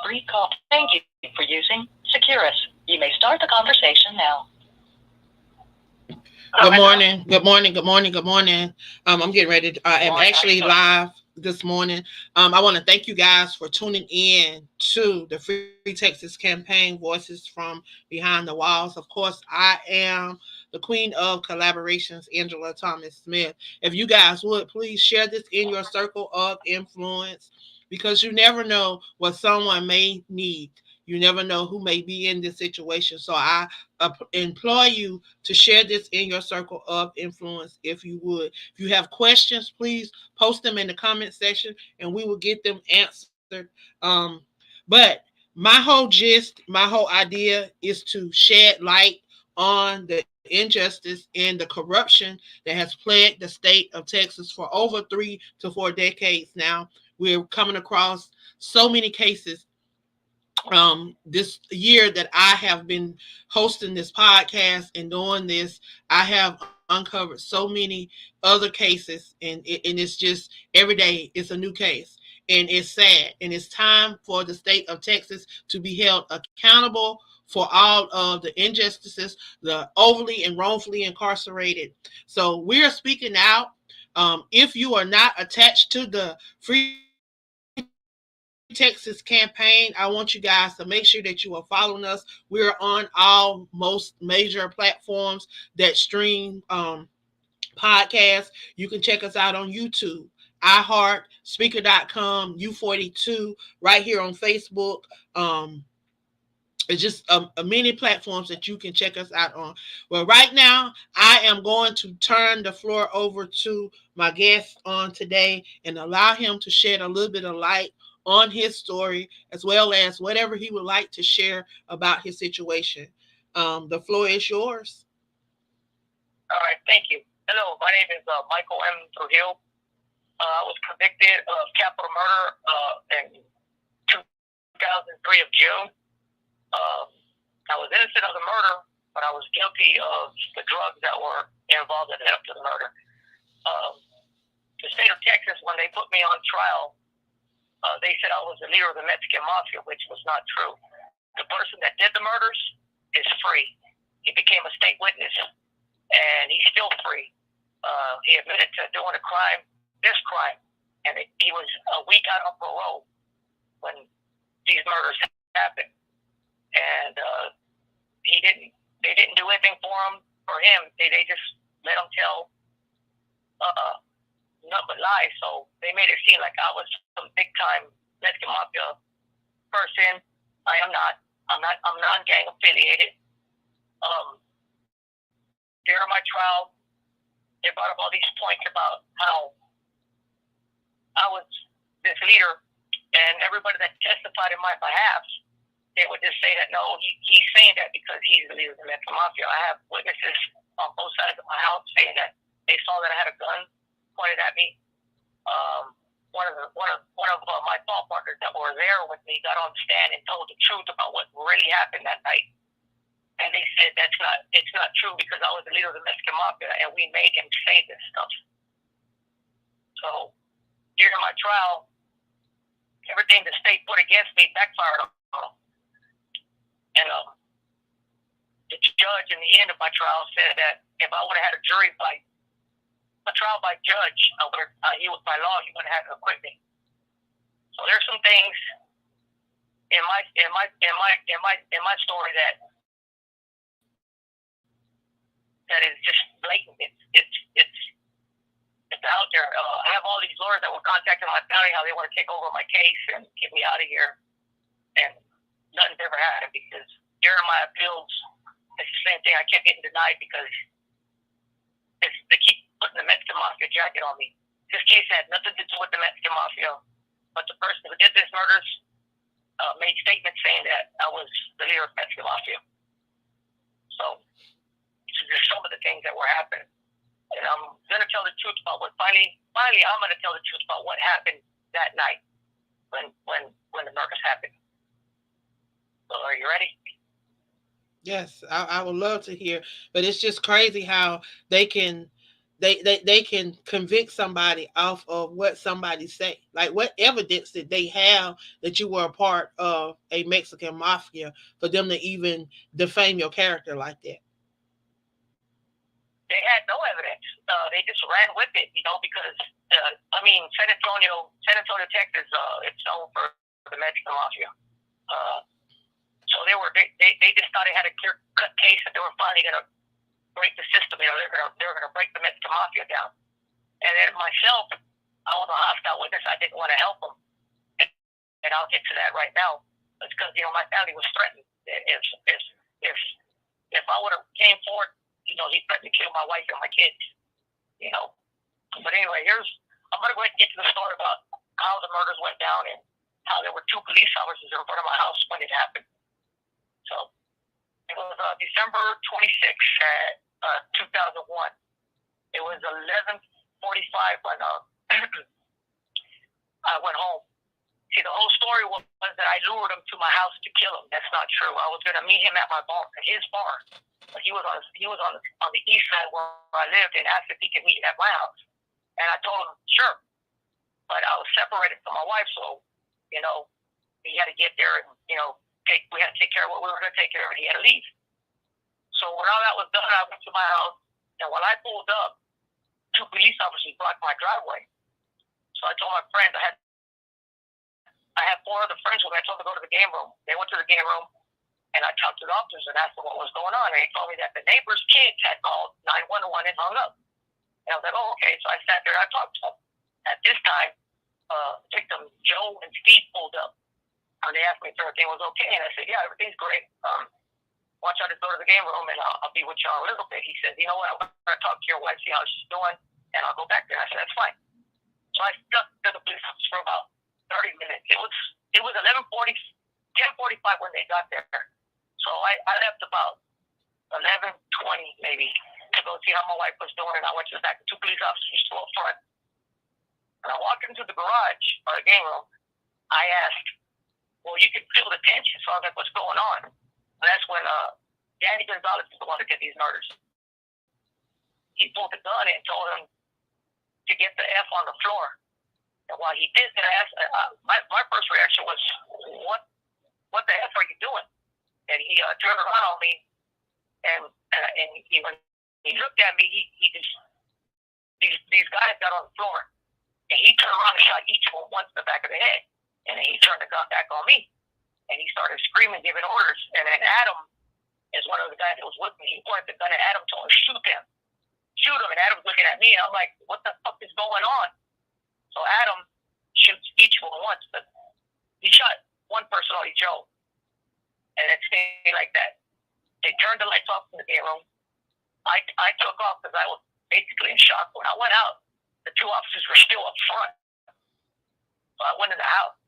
free call. Thank you for using Securus. You may start the conversation now. Good morning. Good morning. Good morning. Good morning. I'm getting ready. I'm actually live this morning. I want to thank you guys for tuning in to the Free Texas campaign, Voices from Behind the Walls. Of course, I am the queen of collaborations, Angela Thomas Smith. If you guys would please share this in your circle of influence, because you never know what someone may need. You never know who may be in this situation. So I implore you to share this in your circle of influence if you would. If you have questions, please post them in the comment section and we will get them answered. But my whole gist, my whole idea is to shed light on the injustice and the corruption that has plagued the state of Texas for over 3 to 4 decades now. We're coming across so many cases this year that I have been hosting this podcast and doing this. I have uncovered so many other cases, and it's just every day it's a new case, and it's sad, and it's time for the state of Texas to be held accountable for all of the injustices, the overly and wrongfully incarcerated. So we're speaking out. If you are not attached to the Free Texas campaign, I want you guys to make sure that you are following us. We're on all most major platforms that stream podcasts. You can check us out on YouTube, iHeart, Speaker.com, U42, right here on Facebook. Um, it's just many platforms that you can check us out on. Well, right now, I am going to turn the floor over to my guest on today and allow him to shed a little bit of light on his story, as well as whatever he would like to share about his situation. The floor is yours. All right, thank you. Hello, my name is Michael M. Trujillo. I was convicted of capital murder in 2003 of June. I was innocent of the murder, but I was guilty of the drugs that were involved that led up to the murder. The state of Texas, when they put me on trial, they said I was the leader of the Mexican mafia, which was not true. The person that did the murders is free. He became a state witness, and he's still free. He admitted to doing a crime, this crime, and he was a week out on parole when these murders happened. And they didn't do anything for him. They just let him tell nothing but lies. So they made it seem like I was some big time Mexican mafia person. I am not. I'm non-gang affiliated. During my trial, they brought up all these points about how I was this leader, and everybody that testified in my behalf, they would just say that, no, he's saying that because he's the leader of the Mexican mafia. I have witnesses on both sides of my house saying that they saw that I had a gun pointed at me. One of my thought partners that were there with me got on the stand and told the truth about what really happened that night. And they said it's not true because I was the leader of the Mexican mafia and we made him say this stuff. So during my trial, everything the state put against me backfired on them. And the judge in the end of my trial said that if I would have had a trial by judge, by law, he would have had to acquit me. So there's some things in my story that is just blatant. It's out there. I have all these lawyers that were contacting my family how they want to take over my case and get me out of here, and nothing's ever happened because during my appeals, it's the same thing. I kept getting denied because they keep putting the Mexican Mafia jacket on me. This case had nothing to do with the Mexican Mafia, but the person who did these murders made statements saying that I was the leader of the Mexican Mafia. So just some of the things that were happening. And I'm going to tell the truth about what finally I'm going to tell the truth about what happened that night when the murders happened. So are you ready? Yes, I would love to hear, but it's just crazy how they can they can convict somebody off of what somebody say. Like, what evidence did they have that you were a part of a Mexican mafia for them to even defame your character like that? They had no evidence. They just ran with it, because San Antonio, Texas, it's known for the Mexican mafia. So they just thought they had a clear cut case that they were finally going to break the system. They were going to break the Mexican mafia down. And then myself, I was a hostile witness. I didn't want to help them, and I'll get to that right now. It's because my family was threatened. If I would have came forward, he threatened to kill my wife and my kids. But anyway, I'm going to go ahead and get to the story about how the murders went down and how there were 2 police officers in front of my house when it happened. So it was December 26th, 2001. It was 11:45 when I went home. See, the whole story was that I lured him to my house to kill him. That's not true. I was going to meet him at his bar. But he was on the east side where I lived, and asked if he could meet at my house. And I told him, sure. But I was separated from my wife, so, he had to get there and, we had to take care of what we were going to take care of, and he had to leave. So when all that was done, I went to my house, and when I pulled up, 2 police officers blocked my driveway. So I told my friends, I had 4 other friends with me. I told them to go to the game room. They went to the game room, and I talked to the officers and asked them what was going on. And he told me that the neighbor's kids had called 911 and hung up. And I was like, oh, okay. So I sat there and I talked to them. At this time, victim Joe and Steve pulled up. And they asked me if everything was okay. And I said, yeah, everything's great. Why don't y'all just go to the game room and I'll be with y'all a little bit. He said, you know what, I'm going to talk to your wife, see how she's doing, and I'll go back there. I said, that's fine. So I stuck to the police office for about 30 minutes. It was 10:45 when they got there. So I left about 11:20 maybe to go see how my wife was doing, and I went to the back. 2 police officers still up front. When I walked into the garage or the game room, I asked, well, you can feel the tension. So I was like, what's going on? And that's when Danny Gonzalez is the one that did these murders. He pulled the gun and told him to get the F on the floor. And while he did that, my first reaction was, what the F are you doing? And he turned around on me, and when he looked at me, these guys got on the floor, and he turned around and shot each one once in the back of the head. And then he turned the gun back on me, and he started screaming, giving orders. And then Adam is one of the guys that was with me. He pointed the gun at Adam, told him, shoot him. And Adam's looking at me, and I'm like, what the fuck is going on? So Adam shoots each one once, but he shot one person, only Joe. And it stayed like that. They turned the lights off in the game room. I took off because I was basically in shock. When I went out, the 2 officers were still up front. So I went in the house.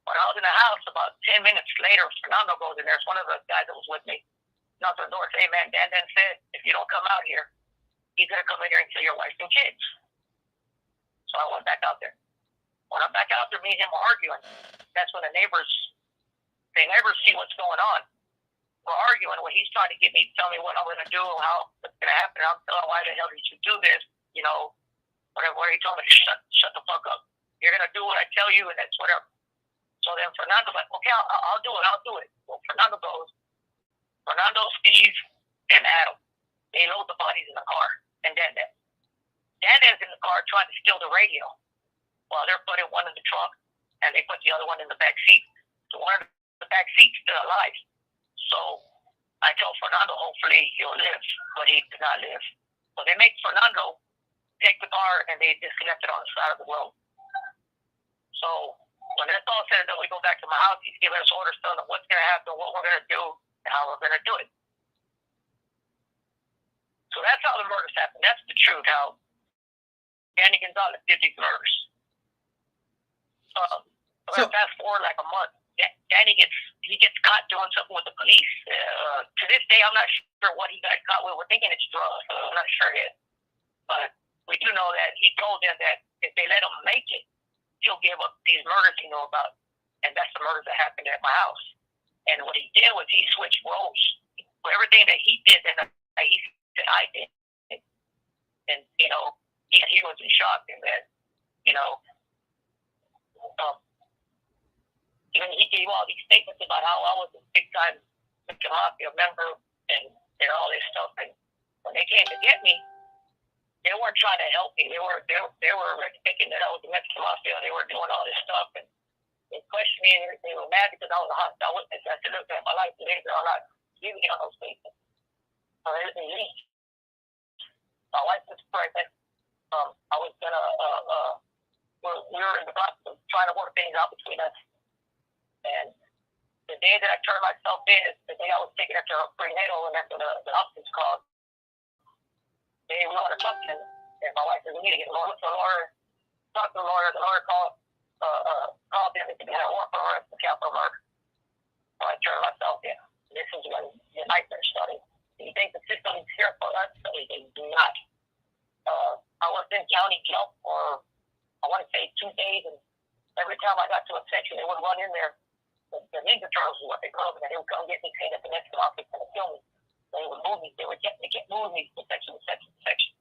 When I was in the house, about 10 minutes later, Fernando goes in there. It's one of the guys that was with me. Knocked on the door and said, hey, man, Dan said, if you don't come out here, he's going to come in here and kill your wife and kids. So I went back out there. When I'm back out there, me and him are arguing. That's when the neighbors see what's going on. We're arguing when he's trying to get me to tell me what I'm going to do, what's going to happen. I'm telling him, why the hell did you do this? Whatever. He told me to shut the fuck up. You're going to do what I tell you, and that's whatever. So then Fernando's like, okay, I'll do it. Well, Fernando, Steve, and Adam, they load the bodies in the car. And then Dan's in the car trying to steal the radio while they're putting one in the trunk, and they put the other one in the back seat. So one of the back seat's still alive. So I tell Fernando, hopefully he'll live, but he did not live. So they make Fernando take the car, and they disconnect it on the side of the road. So when that's all said and done, we go back to my house. He's giving us orders, telling us what's going to happen, what we're going to do, and how we're going to do it. So that's how the murders happened. That's the truth, how Danny Gonzalez did these murders. So fast forward like a month, Danny gets caught doing something with the police. To this day, I'm not sure what he got caught with. We're thinking it's drugs. I'm not sure yet. But we do know that he told them that if they let him make it, he'll give up these murders he knew about. And that's the murders that happened at my house. And what he did was he switched roles. So everything that he did, that he said I did. And, he was in shock, and that, even he gave all these statements about how I was a big-time Mexican Mafia member and all this stuff. And when they came to get me, they weren't trying to help me. They were thinking that I was the Mexican Mafia. They were doing all this stuff, and they questioned me, and they were mad because I was a hostile witness. I said, look, man, my life today, I'm not giving you on those statements. So they didn't leave. My wife was pregnant. I was gonna. We were in the process of trying to work things out between us. And the day that I turned myself in is the day I was taken up to prenatal, and after the office called, they wanted to talk to him. And my wife said, we need to get a lawyer. So the lawyer talked to the lawyer. The lawyer called him to get a warrant for arrest for capital murder. So I turned myself in. This is when the nightmare started. Do you think the system is here for us? They do not. I was in county jail for, I want to say, 2 days, and every time I got to a section, they would run in there. The Ninja Turtles is what they call them, and they would come get me, saying that the next office was going to kill me. They would move me. They kept moving me from section to section to section.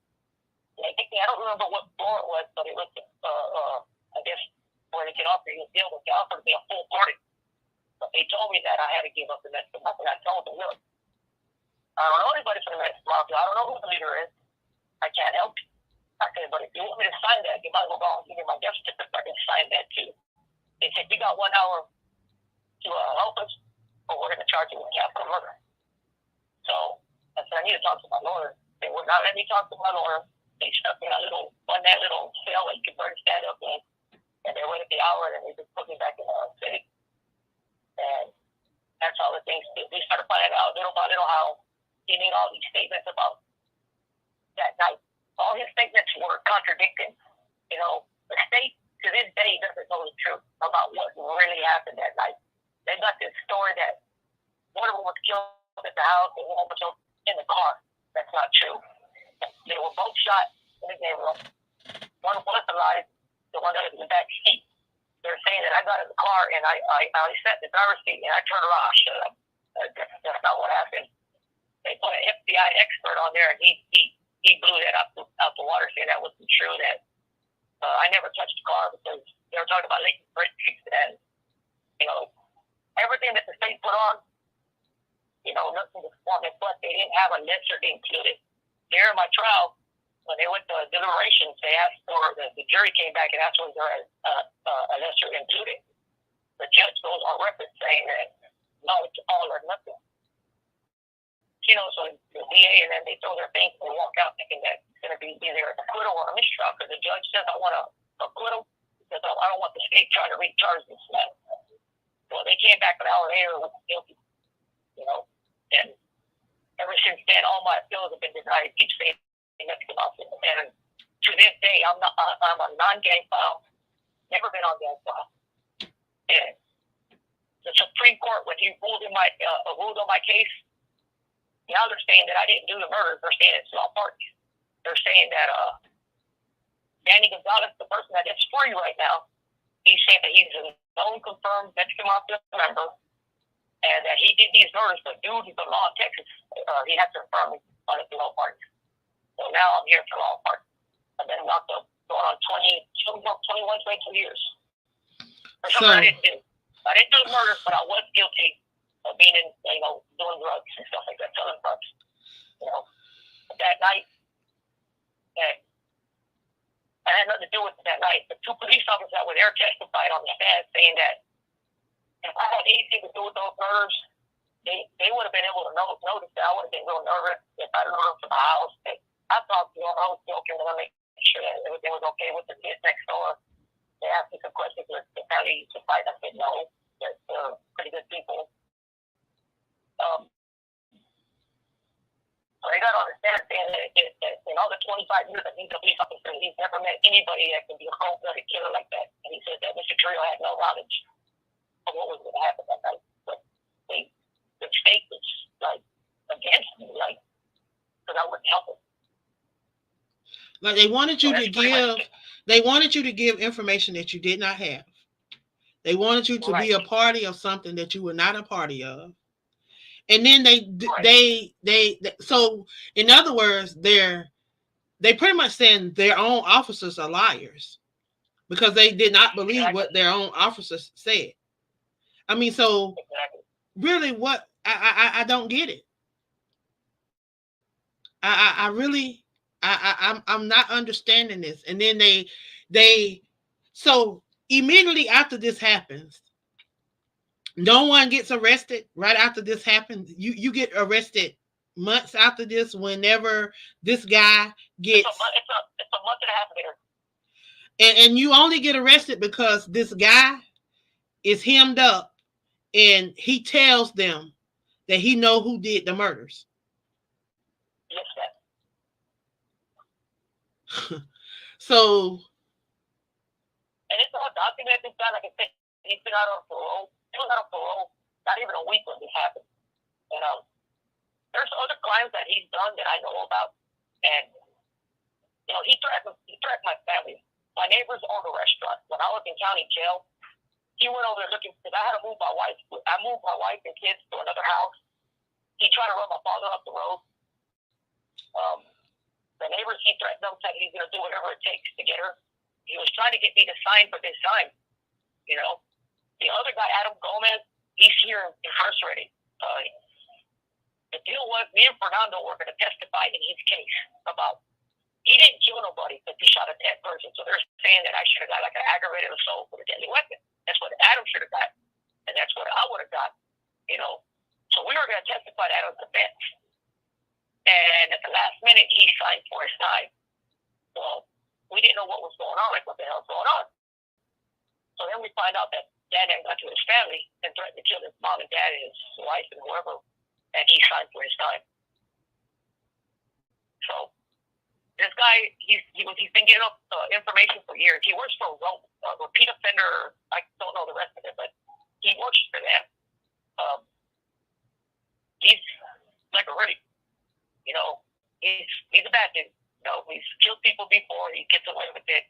And they think, I don't remember what floor it was, but it was, I guess, where they could offer you a deal. They offered me a full party. But they told me that I had to give up the Mexican Mafia. I told them, look, I don't know anybody from the Mexican Mafia. I don't know who the leader is. I can't help you. I said, but if you want me to sign that, you might as well go and give me my death certificate. I can sign that too. They said, you got 1 hour to help us, or we're going to charge you with capital murder. So I said, I need to talk to my lawyer. They would not let me talk to my lawyer. They stuck me in that little cell that you could burn stand up in. And they waited the hour, and they just put me back in the city. And that's all the things. We started finding out little by little how he made all these statements about that night. All his statements were contradicting. The state to this day doesn't know the truth about what really happened that night. They got this story that one of them was killed at the house and one was killed in the car. That's not true. They were both shot in the game room. One was alive, the one that was in the back seat. They're saying that I got in the car and I sat in the driver's seat and I turned around. I shut up. That's not what happened. They put an FBI expert on there, and he blew that out the water, saying that wasn't true. That I never touched the car because they were talking about latent forensics and everything that the state put on. Nothing was forming, but they didn't have a lesser included. During my trial, when they went to deliberations, they asked for the jury came back and asked was there a lesser included. The judge goes on record saying that no, it's all or nothing. So the DA, and then they throw their things and walk out thinking that it's going to be either an acquittal or a mistrial, because the judge says, I want to acquit him because I don't want the state trying to recharge this man. So they came back an hour later with guilty, and ever since then, all my appeals have been denied each day. And to this day, I'm a non-gang file, never been on gang file. And the Supreme Court, when he ruled on my case, now they're saying that I didn't do the murders. They're saying it's all parties. They're saying that Danny Gonzalez, the person that is free right now, he's saying that he's a known confirmed Mexican Mafia member and that he did these murders, but due to the law in Texas, he has to affirm it on the all parties. So now I'm here for all parties. I've been locked up going on 21, 22 years. For something I didn't do. I didn't do the murders, but I was guilty of being in, doing drugs and stuff like that, selling drugs. But that night, I had nothing to do with it that night. The 2 police officers that were there testified on the stand saying that if I had anything to do with those murders, they would have been able to notice that I would have been real nervous if I lured them to the house. I talked to them. I was joking to make sure that everything was okay with the kids next door. They asked me some questions if how they used to fight. I said no. They're pretty good people. So they got to understand that in all the 25 years that he's a police officer, he's never met anybody that can be a cold-blooded killer like that. And he said that Mr. Trujillo had no knowledge of what was going to happen that night. But the state was against me, because I wouldn't help him. They wanted you to give information that you did not have. They wanted you to be a party of something that you were not a party of. And then so in other words, they pretty much saying their own officers are liars because they did not believe what their own officers said. I mean, so really, what I don't get it. I really I'm not understanding this. And then they so immediately after this happens, no one gets arrested right after this happens. You get arrested months after this. Whenever this guy gets, it's a month and a half later. And you only get arrested because this guy is hemmed up and he tells them that he know who did the murders. Yes, sir. So, and it's all documented. This guy, like I said, he's been out on parole. He was out on parole not even a week when this happened. You know, there's other crimes that he's done that I know about, and you know, he threatened my family. My neighbors owned a restaurant. When I was in county jail, he went over there looking because I had to move my wife. I moved my wife and kids to another house. He tried to run my father up the road. The neighbors, he threatened them, said he's going to do whatever it takes to get her. He was trying to get me to sign for this time. You know, the other guy, Adam Gomez, he's here incarcerated. The deal was me and Fernando were going to testify in his case about he didn't kill nobody, but he shot a dead person. So they're saying that I should have got like an aggravated assault with a deadly weapon. That's what Adam should have got, and that's what I would have got. You know, so we were going to testify to Adam's defense. And at the last minute, he signed for his time. Well, we didn't know what was going on, like what the hell's going on. So then we find out that dad got to his family and threatened to kill his mom and dad and his wife and whoever, and he signed for his time. So this guy, he's been getting up information for years. He works for a repeat offender. I don't know the rest of it, but he works for them. He's like a really, you know, he's a bad dude. You know, he's killed people before. He gets away with it.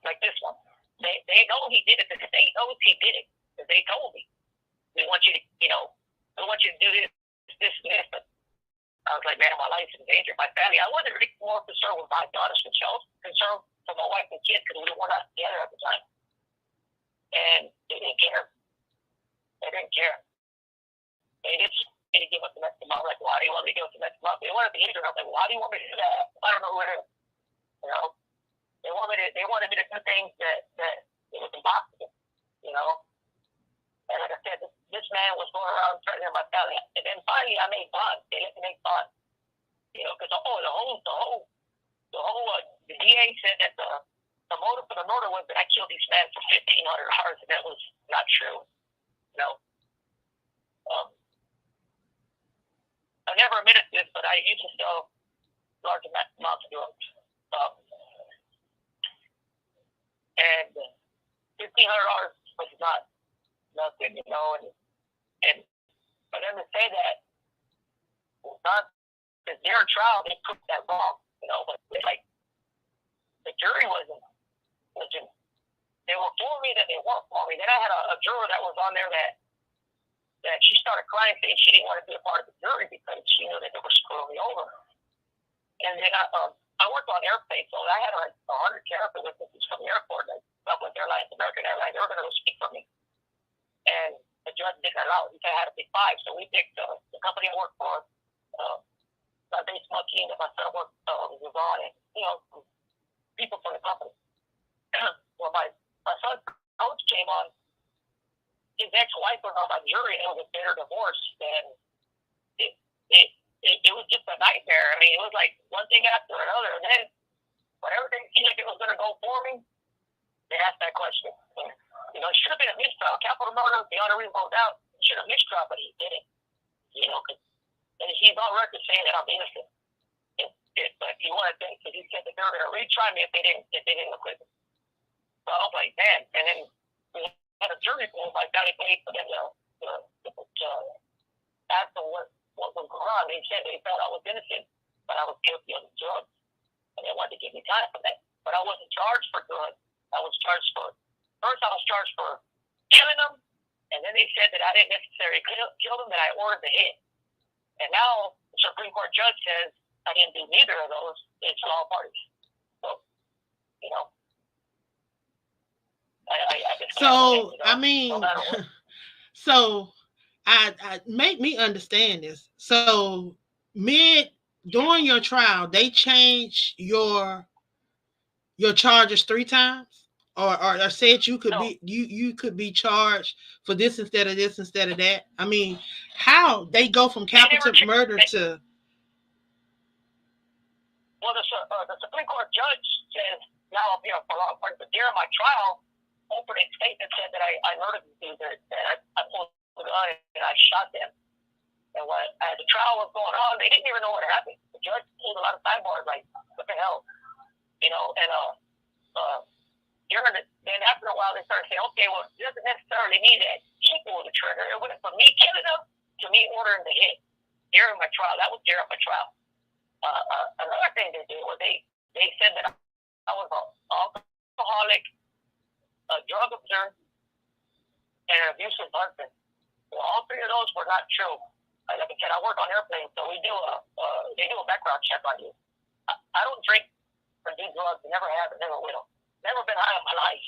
Like this one. They know he did it. The state knows he did it. Because they told me. We want you to, you know, we want you to do this, this, and this. But I was like, man, my life's in danger. My family. I wasn't really more concerned with my daughters themselves. Concerned for my wife and kids because we were not together at the time. And they didn't care. They didn't care. They didn't give us the next amount. Like, why do you want me to give us the next amount? They wanted to injure. I'm like, why do you want me to do that? I don't know who it is. You know, they wanted me to do things that it was impossible. You know, and like I said, this man was going around threatening my family. And then finally, I made bond. They let me make bond. You know, because the DA said that the motive for the murder was that I killed these men for $1,500, and that was not true. You know. I never admitted this, but I used to sell large amounts of drugs. And $1,500 was not nothing, you know. And for them to say that, not because their trial, they proved that wrong, you know. But like the jury wasn't. They were for me, that they weren't for me. Then I had a juror that was on there that she started crying, saying she didn't want to be a part of the jury because she knew that they were screwing me over. And then I worked on airplanes, so I had 100 character witnesses from the airport, like Southwest Airlines, American Airlines. They were going to speak for me. And the judge didn't allow it. He said I had to pick 5. So we picked the company I worked for, my baseball team that my son was on, and, you know, people from the company. Well, my son's coach came on. His ex-wife was on my jury, and it was a bitter divorce, and it was just a nightmare. I mean, it was like one thing after another, and then when everything seemed like it was going to go for me, they asked that question. And, you know, it should have been a mistrial. Capital murder, beyond a reasonable doubt, it should have mistrial, but he didn't. You know, and he's on record saying that I'm innocent. But he wanted to, because he said that they were going to retry me if they didn't acquit me. So I was like, man. And then we had a jury pool like that. They paid for them to ask them what was going on. They said they thought I was innocent, but I was guilty of the drugs, and they wanted to give me time for that. But I wasn't charged for drugs. I was charged for killing them, and then they said that I didn't necessarily kill them, that I ordered the hit. And now the Supreme Court judge says I didn't do neither of those. It's all parties. So, you know, I just So, you know, I mean, no matter what. so I make me understand this. So, during your trial, they changed your charges 3 times, or said you could No, be you could be charged for this instead of this instead of that. I mean, how they go from they never capital murder to well, the Supreme Court judge says now I'm here for wrong party, but during my trial, opening statement said that I murdered the dude, that I pulled the gun and I shot them. And when as the trial was going on, they didn't even know what happened. The judge pulled a lot of sidebars, like, what the hell, you know? And then after a while, they started saying, okay, well, it doesn't necessarily mean that he pulled the trigger. It went from me killing them to me ordering the hit during my trial. That was during my trial. Another thing they did was they said that I was an alcoholic, a drug abuser, and an abusive husband. Well, all three of those were not true. Like I said, I work on airplanes, so they do a background check on you. I don't drink or do drugs. Never have, never will. Never been high in my life.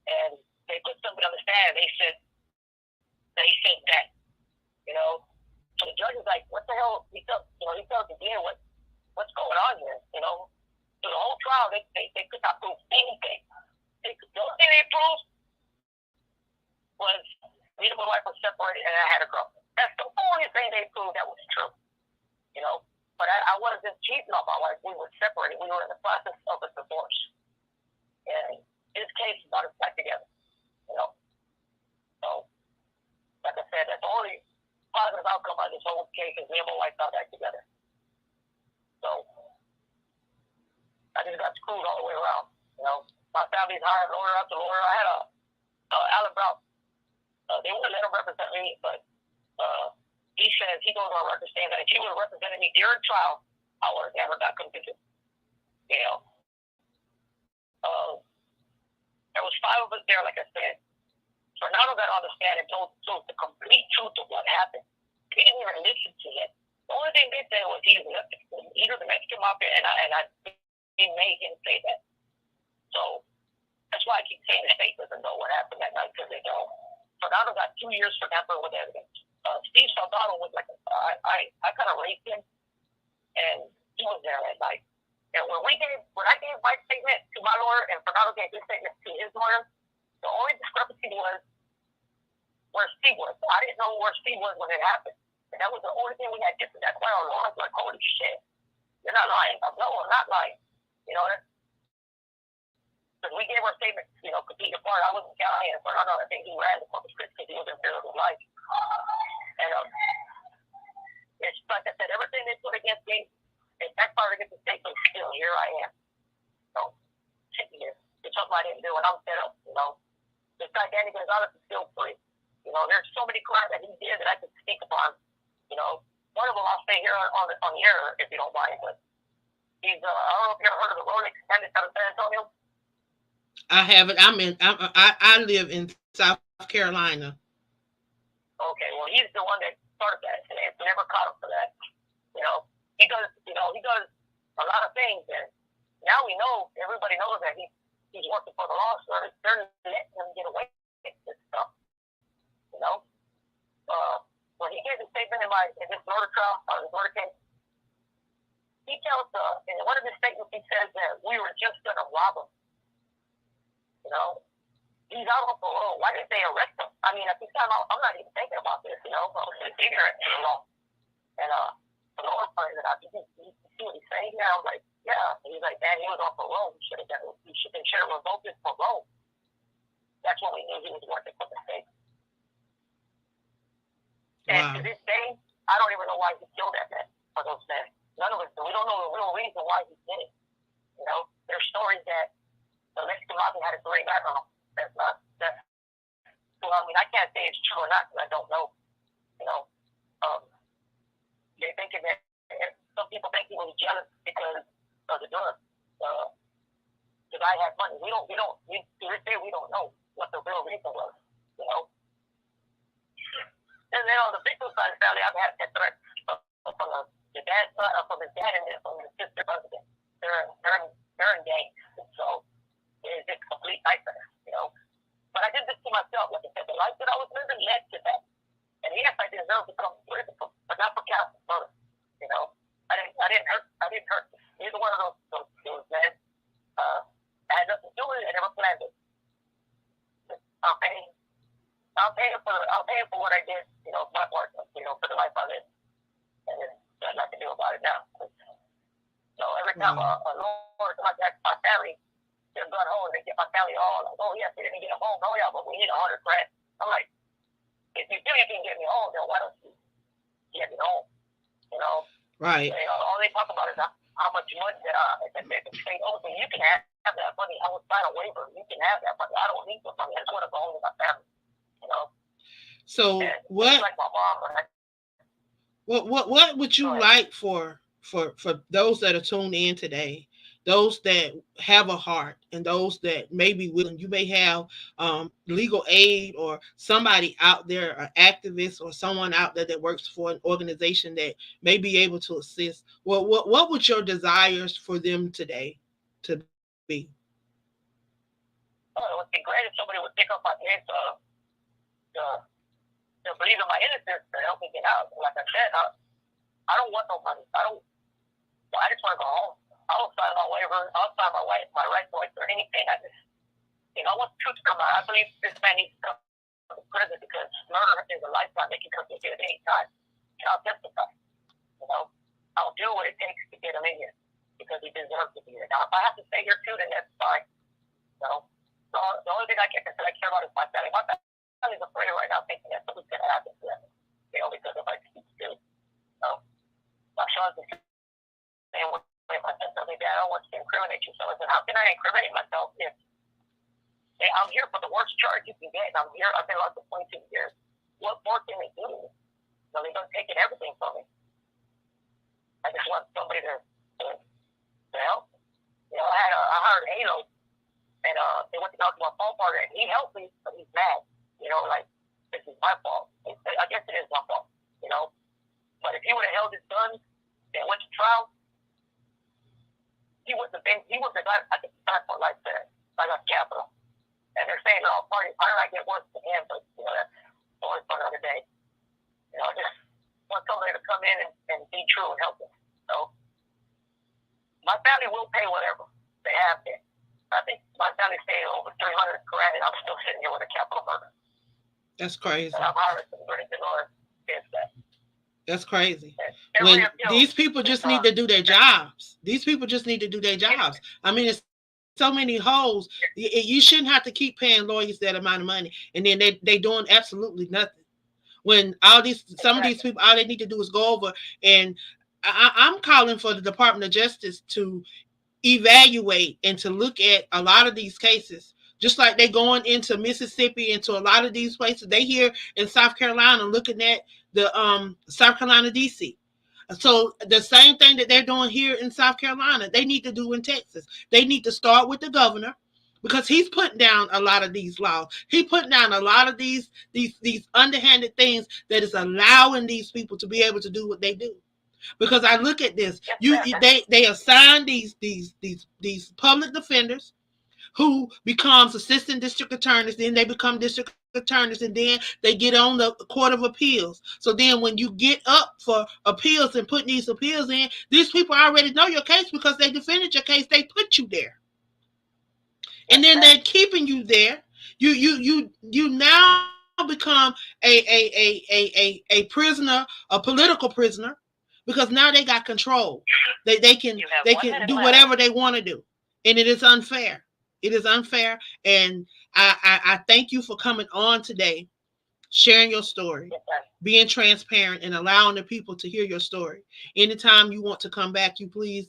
And they put something on the stand. They said that, you know. So the judge was like, "What the hell?" He tells the DA what's going on here, you know. So the whole trial, they could not prove anything. The only thing they proved was me and my wife were separated and I had a girlfriend. That's the only thing they proved that was true, you know. But I wasn't cheating on my wife. We were separated. We were in the process of a divorce. And this case brought us back together, you know. So, like I said, that's the only positive outcome of this whole case is me and my wife got back together. So, I just got screwed all the way around, you know. My family's hired lawyer after lawyer. I had a Alan Brown. They wouldn't let him represent me, but he says he goes on record saying that if he would have represented me during trial, I would have never got convicted. You know. There was 5 of us there, like I said. Fernando got on the stand and told the complete truth of what happened. He didn't even listen to it. The only thing they said was he was the Mexican mafia, and I made him say that. So that's why I keep saying the state doesn't know what happened that night, because they don't. Fernando got 2 years for tampering with evidence. Steve Soldado was like, I kind of raised him, and he was there that night. And when I gave my statement to my lawyer and Fernando gave his statement to his lawyer, the only discrepancy was where Steve was. I didn't know where Steve was when it happened. And that was the only thing we had different. That's why our lawyers were like, holy shit, you're not lying. No, I'm not lying. You know, because we gave our statement, you know, completely apart. I wasn't counting, and Fernando, I think he ran the Corpus Christi because he was in fear of his life. And it's like I said, everything they put against me, it backfired against the state, but still, here I am. So, sitting here. It's something I didn't do, and I'm fed up, you know. This guy, Danny Gonzalez, is still free. You know, there's so many crimes that he did that I could speak upon. You know, one of them I'll stay here on the air if you don't mind, but he's, I don't know if you ever heard of the Rolex bandits out of San Antonio. I haven't. I live in South Carolina. Okay, well, he's the one that started that, and it's never caught him for that. You know, he does a lot of things, and now we know, everybody knows that he's working for the law, so they're letting him get away with this stuff. You know, when he gave his statement in this murder trial, this murder case, he tells in one of his statements, he says that we were just going to rob him. You know, he's out on parole. Why didn't they arrest him? I mean, at this time, I'm not even thinking about this. You know, I'm just ignorant to the law. And the lawyer pointed it out. You see what he's saying here? I was like, yeah. And he's like, man, he was on parole. He should have revoked his parole. That's when we knew he was working for the state. And to this day, I don't even know why he killed that man for those men. None of us do. We don't know the real reason why he did it. You know, there's stories that the Mexican mafia had a great background. Well, I mean, I can't say it's true or not because I don't know. You know, they thinking that some people think he was jealous because of the drugs. The guy had money. To this day, we don't know what the real reason was. You know. And then on the victim side of the family, I've had threats from the dad's side, from his dad, and then from themselves become political, but not for capital murder. You know, I didn't hurt neither one of those men. I had nothing to do with it. I never planned it. I'm paying for what I did. You know, my part. You know, for the life I lived, and there's nothing to do about it now. So every time a lawyer contacts my family, they're going home. They get my family all like, oh yes, they didn't get him home. Oh yeah, but we need $100,000. I'm like, if you feel you can get me home, then why don't you get me home? You know, right? You know, all they talk about is how much money that they say, oh, so you can have that money. I will sign a waiver. You can have that money. I don't need the money. I just want to go home with my family. You know. So and what? Like my mom. What would you like for those that are tuned in today, those that have a heart and those that may be willing? You may have legal aid or somebody out there, an activist or someone out there that works for an organization that may be able to assist. What would your desires for them today to be? Oh, it would be great if somebody would pick up my case to believe in my innocence to help me get out. Like I said, I don't want no money. I just want to go home. I will sign my waiver. I'll sign my rights or anything. I want the truth to come out. I believe this man needs to come to prison because murder is a lifetime. They can come to at any time. And I'll testify. You know, I'll do what it takes to get him in here because he deserves to be here. Now, if I have to stay here too, then that's fine. You know, the only thing I care about is my family. My family's afraid right now, thinking that something's going to happen to them. You know, because of my speech. So, my son's the same way. My son told me, Dad, I don't want to incriminate you. So I said, how can I incriminate myself if I'm here for the worst charge you can get? And I'm here. I've been locked for 22 years. What more can they do? So they're going to take everything from me. I just want somebody to help. You know, I hired Halo, and they went to talk to my phone partner, and he helped me, but he's mad. You know, like, this is my fault. I guess it is my fault, you know. But if he would have held his gun and went to trial, he would have got, I think, time for life there, like a capital. And they're saying, oh, party, how did I get worse than him? But, you know, that's always for another day. You know, just want somebody to come in and be true and help us. So, my family will pay whatever they have been. I think my family's paying over $300,000, and I'm still sitting here with a capital murder. That's crazy. And I'm hiring somebody to Lord against that. That's crazy. When these people just need to do their jobs. These people just need to do their jobs. I mean, it's so many holes. You shouldn't have to keep paying lawyers that amount of money, and then they doing absolutely nothing. When some of these people, all they need to do is go over, and I'm calling for the Department of Justice to evaluate and to look at a lot of these cases. Just like they going into Mississippi, into a lot of these places. They here in South Carolina looking at the South Carolina DC. So the same thing that they're doing here in South Carolina, they need to do in Texas. They need to start with the governor, because he's putting down a lot of these laws. He's putting down a lot of these underhanded things that is allowing these people to be able to do what they do. Because I look at this, they assign these public defenders who becomes assistant district attorneys, then they become district attorneys, and then they get on the Court of Appeals. So then when you get up for appeals and putting these appeals in, these people already know your case because they defended your case. They put you there. And then they're keeping you there. You now become a prisoner, a political prisoner, because now they got control. They can do whatever they want to do. And it is unfair. It is unfair. And I thank you for coming on today, sharing your story, being transparent, and allowing the people to hear your story. Anytime you want to come back, you please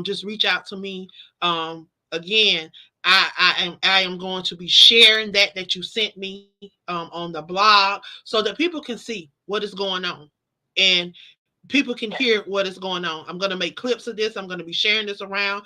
just reach out to me. Again, I am going to be sharing that you sent me on the blog so that people can see what is going on and people can hear what is going on. I'm going to make clips of this. I'm going to be sharing this around.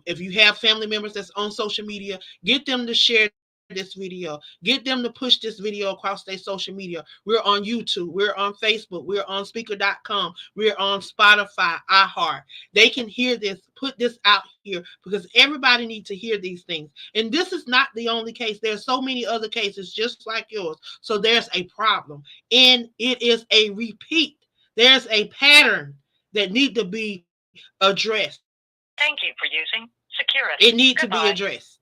If you have family members that's on social media, get them to share this video. Get them to push this video across their social media. We're on YouTube. We're on Facebook. We're on speaker.com. We're on Spotify, iHeart. They can hear this, put this out here, because everybody needs to hear these things. And this is not the only case. There's so many other cases just like yours. So there's a problem. And it is a repeat. There's a pattern that need to be addressed. Thank you for using security. It needs to be addressed.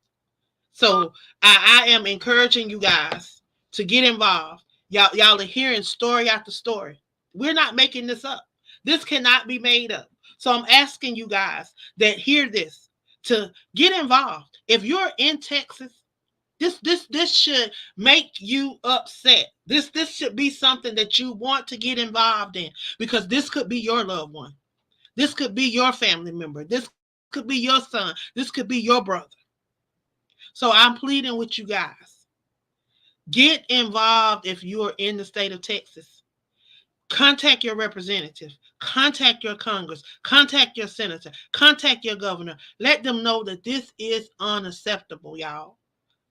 So I am encouraging you guys to get involved. Y'all are hearing story after story. We're not making this up. This cannot be made up. So I'm asking you guys that hear this to get involved. If you're in Texas, this should make you upset. This should be something that you want to get involved in, because this could be your loved one. This could be your family member. This could be your son. This could be your brother. So I'm pleading with you guys. Get involved if you're in the state of Texas. Contact your representative. Contact your Congress. Contact your senator. Contact your governor. Let them know that this is unacceptable, y'all.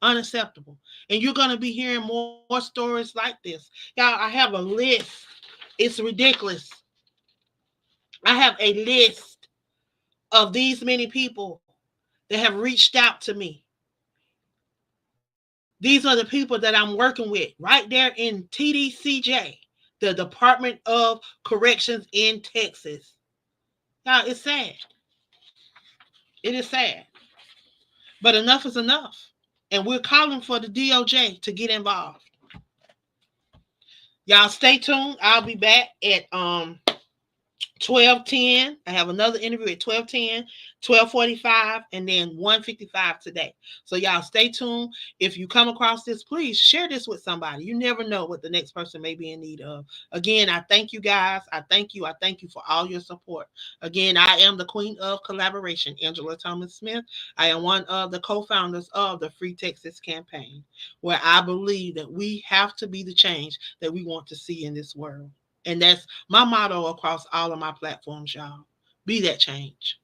Unacceptable. And you're going to be hearing more stories like this. Y'all, I have a list. It's ridiculous. I have a list of these many people that have reached out to me. These are the people that I'm working with right there in TDCJ, the Department of Corrections in Texas. Now, it's sad. It is sad. But enough is enough. And we're calling for the DOJ to get involved. Y'all stay tuned. I'll be back at 12:10. I have another interview at 12:10, 12:45, and then 1:55 today. So y'all stay tuned. If you come across this, please share this with somebody. You never know what the next person may be in need of. Again, I thank you guys. I thank you. I thank you for all your support. Again, I am the queen of collaboration, Angela Thomas Smith. I am one of the co-founders of the Free Texas Campaign, where I believe that we have to be the change that we want to see in this world. And that's my motto across all of my platforms, y'all. Be that change.